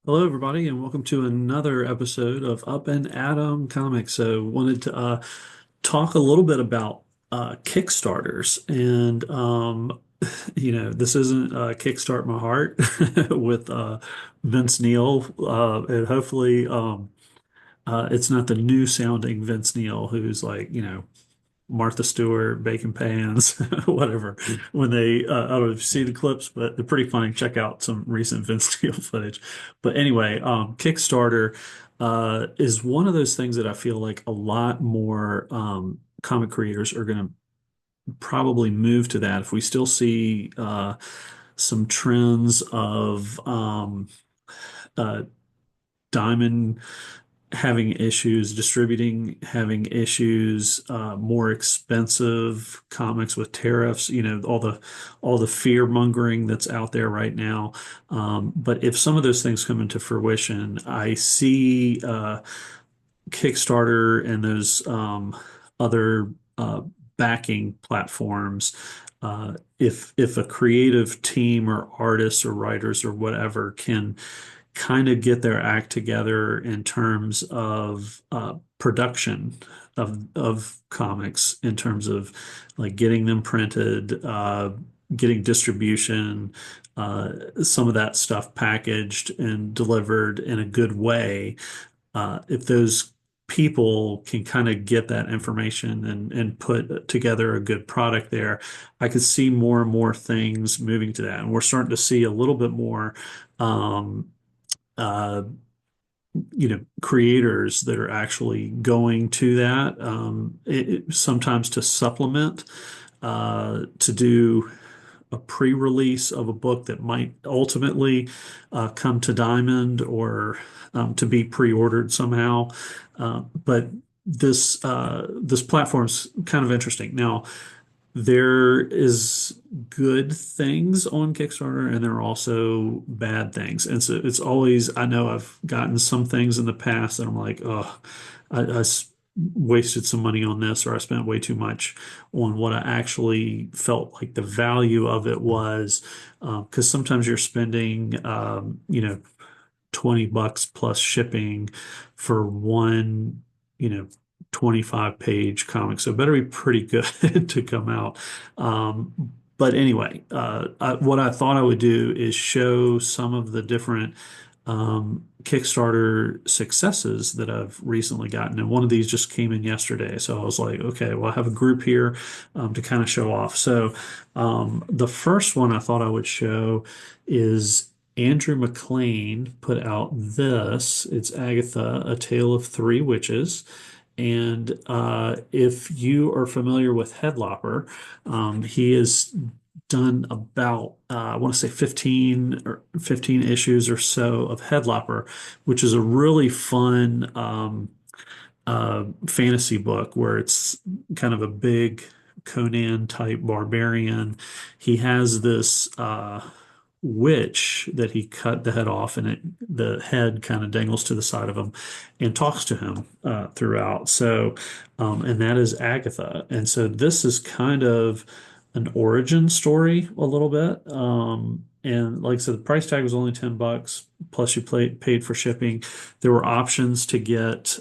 Hello, everybody, and welcome to another episode of Up and Atom Comics. Wanted to talk a little bit about Kickstarters, and this isn't Kickstart My Heart with Vince Neil, and hopefully, it's not the new sounding Vince Neil who's like, Martha Stewart, Bacon Pans, whatever. When I don't know if you see the clips, but they're pretty funny. Check out some recent Vince Steel footage. But anyway, Kickstarter is one of those things that I feel like a lot more comic creators are going to probably move to that. If we still see some trends of uh, Diamond having issues, distributing having issues, more expensive comics with tariffs, all the fear mongering that's out there right now. But if some of those things come into fruition, I see Kickstarter and those other backing platforms. If a creative team or artists or writers or whatever can kind of get their act together in terms of production of comics, in terms of like getting them printed, getting distribution, some of that stuff packaged and delivered in a good way. If those people can kind of get that information and put together a good product there, I could see more and more things moving to that. And we're starting to see a little bit more um, uh, creators that are actually going to that, sometimes to supplement, to do a pre-release of a book that might ultimately come to Diamond or to be pre-ordered somehow. But this platform's kind of interesting. Now, there is good things on Kickstarter and there are also bad things. And so it's always, I know I've gotten some things in the past and I'm like, oh, I wasted some money on this, or I spent way too much on what I actually felt like the value of it was. Because sometimes you're spending, 20 bucks plus shipping for one, you know, 25 page comic. So it better be pretty good to come out. But anyway, what I thought I would do is show some of the different Kickstarter successes that I've recently gotten. And one of these just came in yesterday. So I was like, okay, well, I have a group here to kind of show off. So the first one I thought I would show is Andrew McLean put out this. It's Agatha, A Tale of Three Witches. And if you are familiar with Headlopper, he has done about, I want to say 15 issues or so of Headlopper, which is a really fun fantasy book where it's kind of a big Conan type barbarian. He has this witch that he cut the head off, and the head kind of dangles to the side of him and talks to him throughout. And that is Agatha. And so this is kind of an origin story a little bit. And like I said, the price tag was only 10 bucks, plus you paid for shipping. There were options to get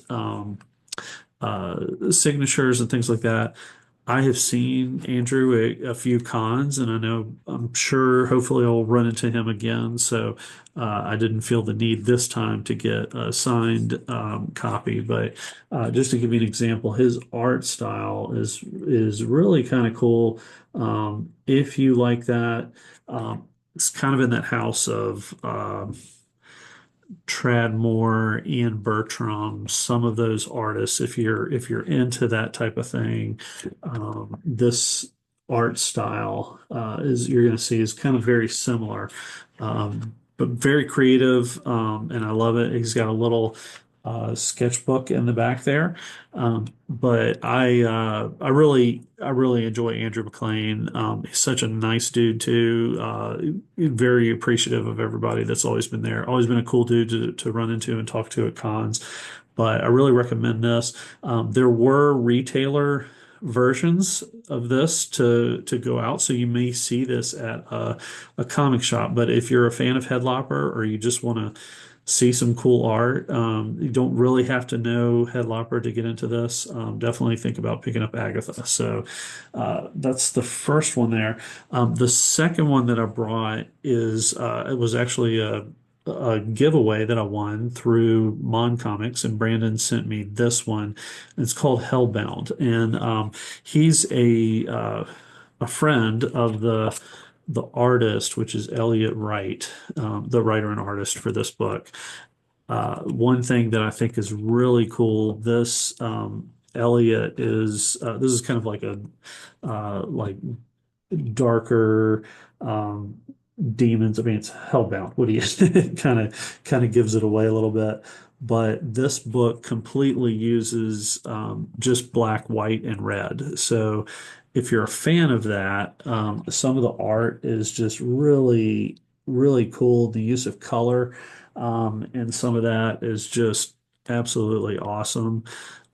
signatures and things like that. I have seen Andrew at a few cons, and I'm sure, hopefully, I'll run into him again. So I didn't feel the need this time to get a signed copy. But just to give you an example, his art style is really kind of cool. If you like that, it's kind of in that house of Tradmore, Ian Bertram, some of those artists. If you're into that type of thing, this art style is you're going to see is kind of very similar, but very creative, and I love it. He's got a little sketchbook in the back there, but I really enjoy Andrew McLean. He's such a nice dude too. Very appreciative of everybody that's always been there. Always been a cool dude to run into and talk to at cons. But I really recommend this. There were retailer versions of this to go out, so you may see this at a comic shop. But if you're a fan of Headlopper or you just want to see some cool art. You don't really have to know Headlopper to get into this. Definitely think about picking up Agatha. So that's the first one there. The second one that I brought is it was actually a giveaway that I won through Mon Comics, and Brandon sent me this one. It's called Hellbound, and he's a friend of the artist, which is Elliot Wright, the writer and artist for this book. One thing that I think is really cool, this Elliot is this is kind of like a like darker demons. I mean, it's Hellbound. What do you kind of gives it away a little bit. But this book completely uses just black, white, and red. So if you're a fan of that, some of the art is just really, really cool. The use of color and some of that is just absolutely awesome.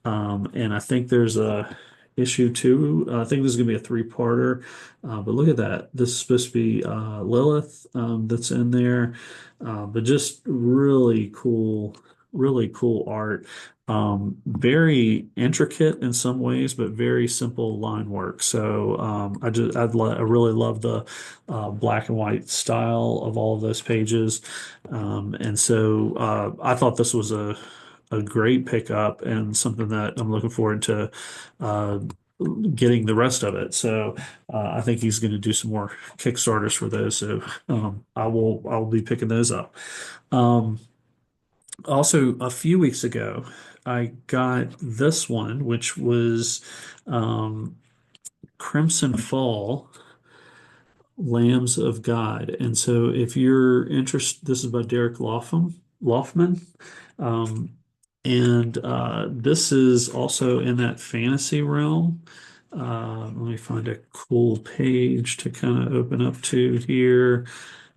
And I think there's a issue two. I think this is going to be a three-parter. But look at that. This is supposed to be Lilith that's in there. But just really cool art. Very intricate in some ways, but very simple line work. So I really love the black and white style of all of those pages. And so I thought this was a great pickup and something that I'm looking forward to uh, getting the rest of it. So I think he's going to do some more Kickstarters for those. So I will be picking those up. Um, Also, a few weeks ago, I got this one, which was um, Crimson Fall, Lambs of God. And so if you're interested, this is by Derek Loffman. Um, and this is also in that fantasy realm. Let me find a cool page to kind of open up to here.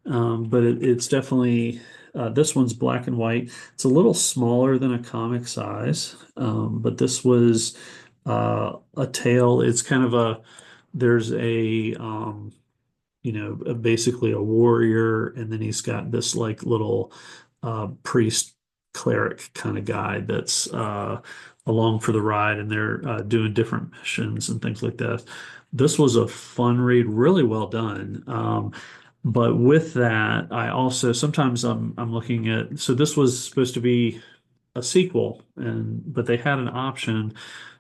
But it's definitely, this one's black and white. It's a little smaller than a comic size, but this was a tale. It's kind of there's basically a warrior, and then he's got this like little priest cleric kind of guy that's along for the ride, and they're doing different missions and things like that. This was a fun read, really well done. But with that, I also sometimes I'm looking at, so this was supposed to be a sequel, and but they had an option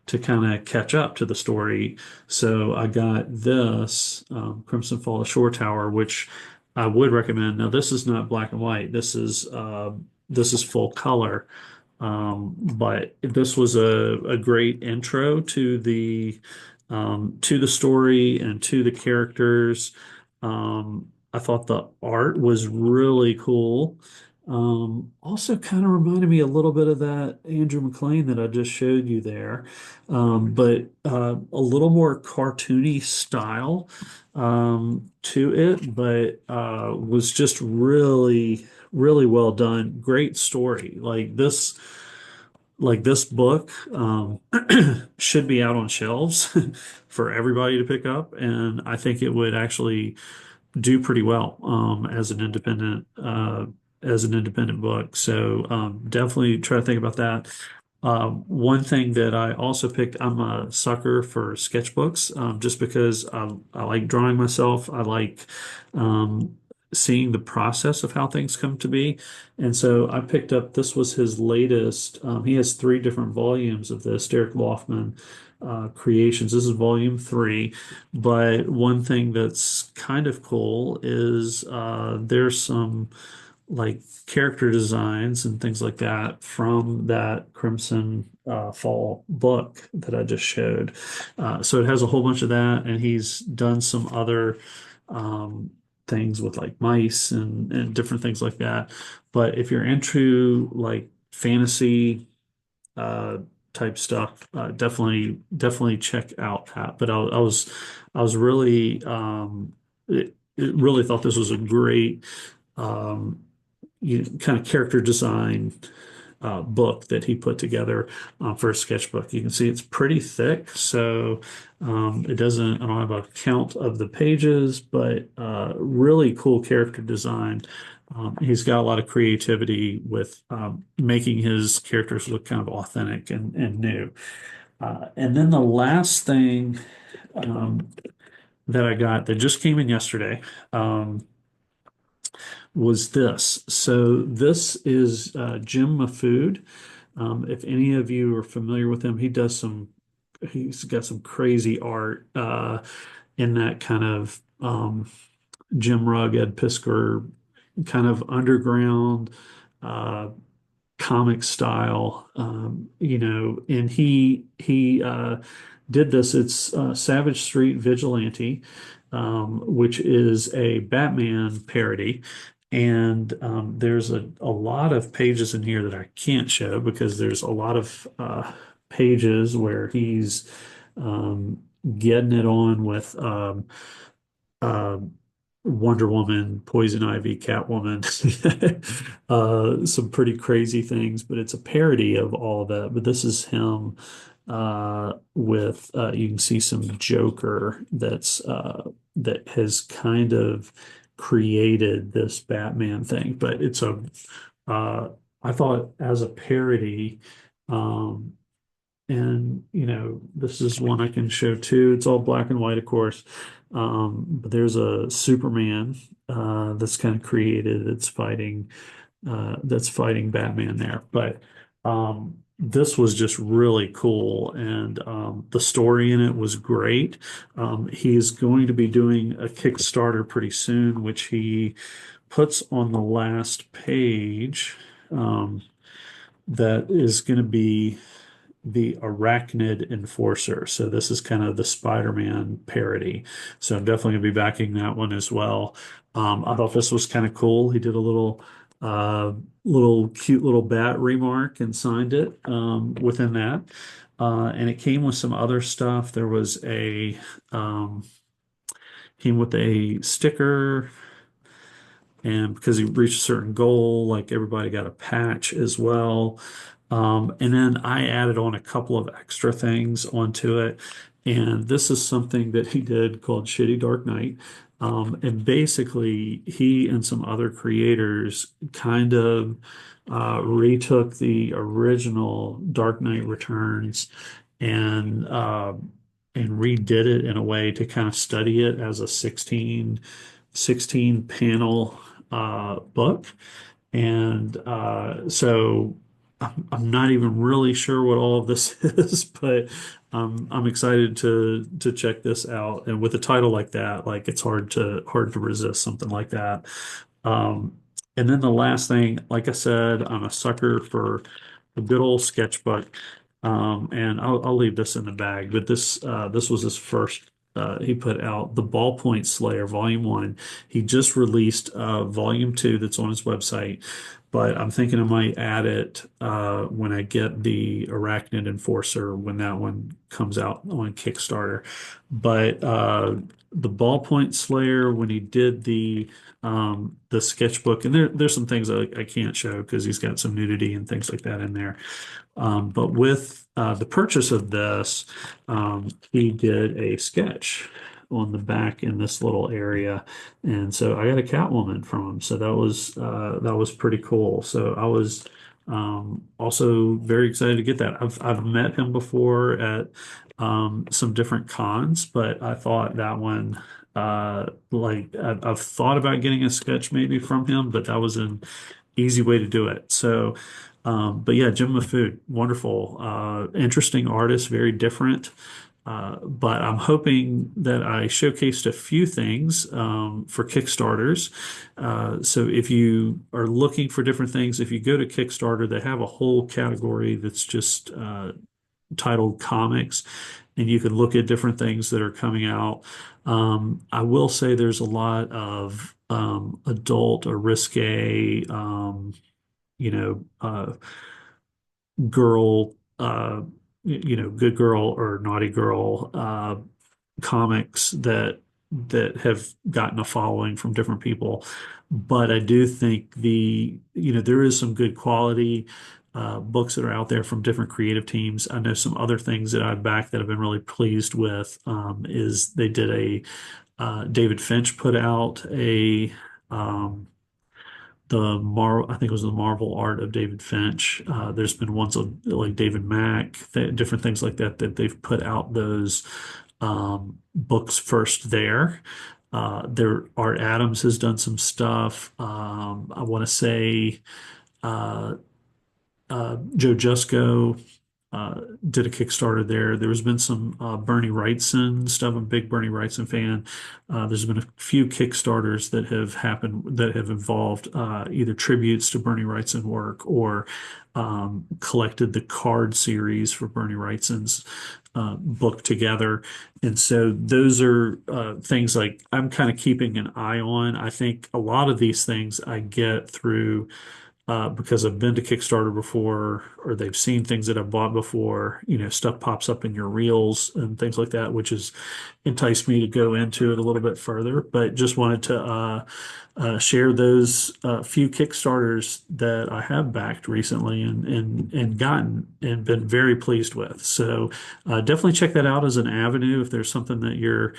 to kind of catch up to the story. So I got this Crimson Fall of Shore Tower, which I would recommend. Now this is not black and white. This is full color. But this was a great intro to the story and to the characters. I thought the art was really cool. Also kind of reminded me a little bit of that Andrew McLean that I just showed you there, but a little more cartoony style to it, but was just really, really well done. Great story. Like this book should be out on shelves for everybody to pick up, and I think it would actually do pretty well as an independent book. So definitely try to think about that. One thing that I also picked, I'm a sucker for sketchbooks, just because I like drawing myself. I like seeing the process of how things come to be. And so I picked up, this was his latest. He has three different volumes of this, Derek Loffman Creations. This is volume three. But one thing that's kind of cool is there's some like character designs and things like that from that Crimson Fall book that I just showed. So it has a whole bunch of that, and he's done some other um, things with like mice and different things like that. But if you're into like fantasy uh, type stuff, definitely check out that. But I was really it really thought this was a great um, kind of character design book that he put together for a sketchbook. You can see it's pretty thick, so it doesn't, I don't have a count of the pages, but really cool character design. He's got a lot of creativity with making his characters look kind of authentic and new. And then the last thing um, that I got that just came in yesterday was this. So this is Jim Mafood. If any of you are familiar with him, he's got some crazy art in that kind of Jim Rugg, Ed Piskor kind of underground uh, comic style, and he did this. It's Savage Street Vigilante, which is a Batman parody. And there's a lot of pages in here that I can't show because there's a lot of pages where he's um, getting it on with uh, Wonder Woman, Poison Ivy, Catwoman, some pretty crazy things, but it's a parody of all of that. But this is him with you can see some Joker that has kind of created this Batman thing, but it's a I thought as a parody. Um, and this is one I can show too. It's all black and white, of course. But there's a Superman that's kind of created that's fighting Batman there. But this was just really cool, and the story in it was great. He's going to be doing a Kickstarter pretty soon, which he puts on the last page. That is going to be the Arachnid Enforcer. So this is kind of the Spider-Man parody. So I'm definitely gonna be backing that one as well. I thought this was kind of cool. He did a uh, little cute little bat remark and signed it within that. And it came with some other stuff. There was um, came with a sticker, and because he reached a certain goal, like everybody got a patch as well. And then I added on a couple of extra things onto it. And this is something that he did called Shitty Dark Knight. And basically, he and some other creators kind of retook the original Dark Knight Returns and and redid it in a way to kind of study it as a 16 panel book. And so I'm not even really sure what all of this is, but I'm excited to check this out. And with a title like that, like it's hard to resist something like that. Um, and then the last thing, like I said, I'm a sucker for a good old sketchbook. And I'll leave this in the bag, but this was his first. He put out the Ballpoint Slayer Volume 1. He just released Volume 2 that's on his website, but I'm thinking I might add it when I get the Arachnid Enforcer when that one comes out on Kickstarter. But the Ballpoint Slayer, when he did the sketchbook, and there's some things I can't show because he's got some nudity and things like that in there. But with the purchase of this, he did a sketch on the back in this little area, and so I got a Catwoman from him. So that was pretty cool. So I was also very excited to get that. I've met him before at some different cons, but I thought that one. Like I've thought about getting a sketch maybe from him, but that was an easy way to do it. So but yeah, Jim Mafood, wonderful, interesting artist, very different. But I'm hoping that I showcased a few things for Kickstarters. So if you are looking for different things, if you go to Kickstarter, they have a whole category that's just titled comics, and you can look at different things that are coming out. I will say there's a lot of adult or risque. You know, girl, good girl or naughty girl comics that have gotten a following from different people. But I do think there is some good quality books that are out there from different creative teams. I know some other things that I've backed that I've been really pleased with is they did David Finch put out a I think it was the Marvel art of David Finch. There's been ones of like David Mack, different things like that that they've put out those books first there. Art Adams has done some stuff. I want to say uh, Joe Jusko did a Kickstarter there. There's been some Bernie Wrightson stuff. I'm a big Bernie Wrightson fan. There's been a few Kickstarters that have happened that have involved either tributes to Bernie Wrightson work or collected the card series for Bernie Wrightson's book together. And so those are things like I'm kind of keeping an eye on. I think a lot of these things I get through because I've been to Kickstarter before, or they've seen things that I've bought before. Stuff pops up in your reels and things like that, which has enticed me to go into it a little bit further. But just wanted to share those few Kickstarters that I have backed recently and gotten and been very pleased with. So definitely check that out as an avenue if there's something that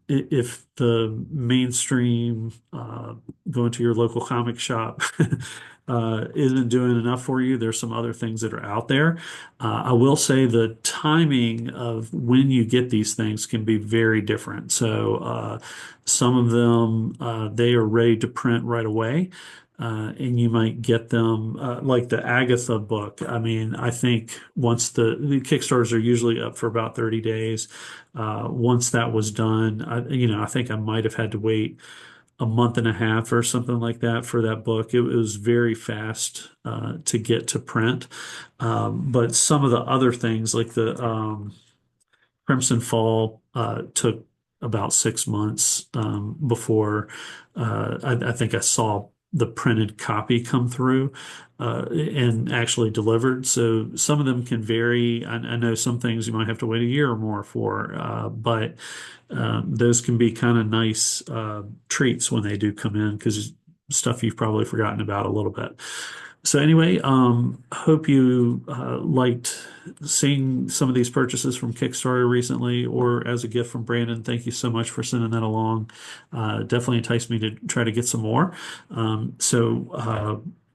if the mainstream going to your local comic shop isn't doing enough for you, there's some other things that are out there. I will say the timing of when you get these things can be very different. So some of them they are ready to print right away. And you might get them like the Agatha book. I mean, I think once the Kickstarters are usually up for about 30 days. Once that was done, I think I might have had to wait a month and a half or something like that for that book. It was very fast to get to print. But some of the other things, like the Crimson Fall, took about 6 months before I think I saw the printed copy come through and actually delivered. So some of them can vary. I know some things you might have to wait a year or more for, but those can be kind of nice treats when they do come in because stuff you've probably forgotten about a little bit. So anyway, hope you liked seeing some of these purchases from Kickstarter recently or as a gift from Brandon. Thank you so much for sending that along. Definitely enticed me to try to get some more.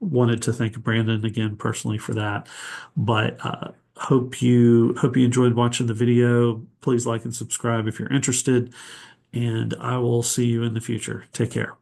Wanted to thank Brandon again personally for that. But hope you enjoyed watching the video. Please like and subscribe if you're interested, and I will see you in the future. Take care.